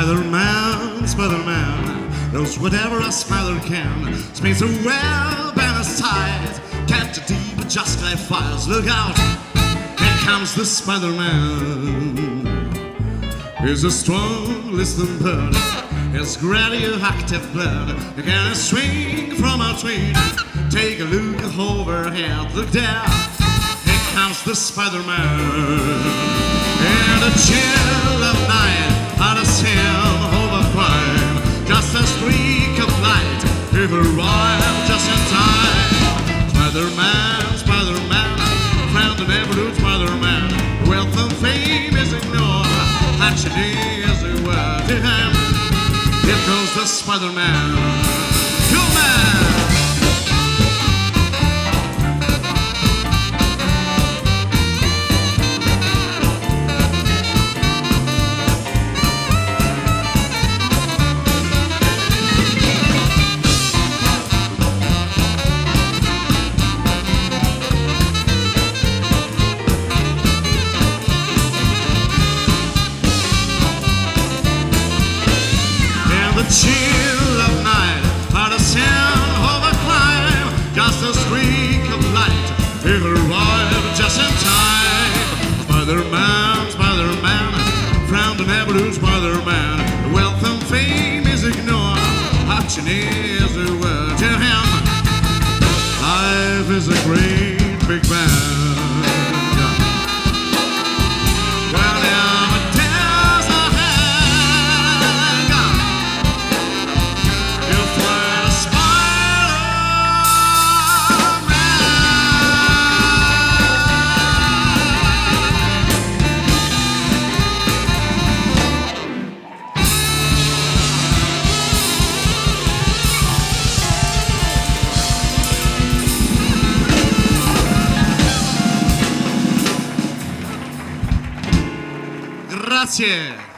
Spider-Man, Spider-Man knows whatever a spider can. Spins a web and a sight, catch a deep, just like fires. Look out, here comes the Spider-Man. He's a strong, listening bird. His radioactive blood. You can swing from a tree. Take a look overhead. Look there, here comes the Spider-Man. In the chill of night, I see him over crime. Just a streak of light, he arrived just in time. Spider-Man, Spider-Man, friend of neighborhood Spider-Man. Wealth and fame is ignored, actually is a word to him. Here goes the Spider-Man. Cool man! The chill of night, by the sound of a climb, just a streak of light, he arrived just in time. Spider-Man, Spider-Man, from the neighborhood Spider-Man. Wealth and fame is ignored, action is a word to him. Life is a great big bang. Grazie.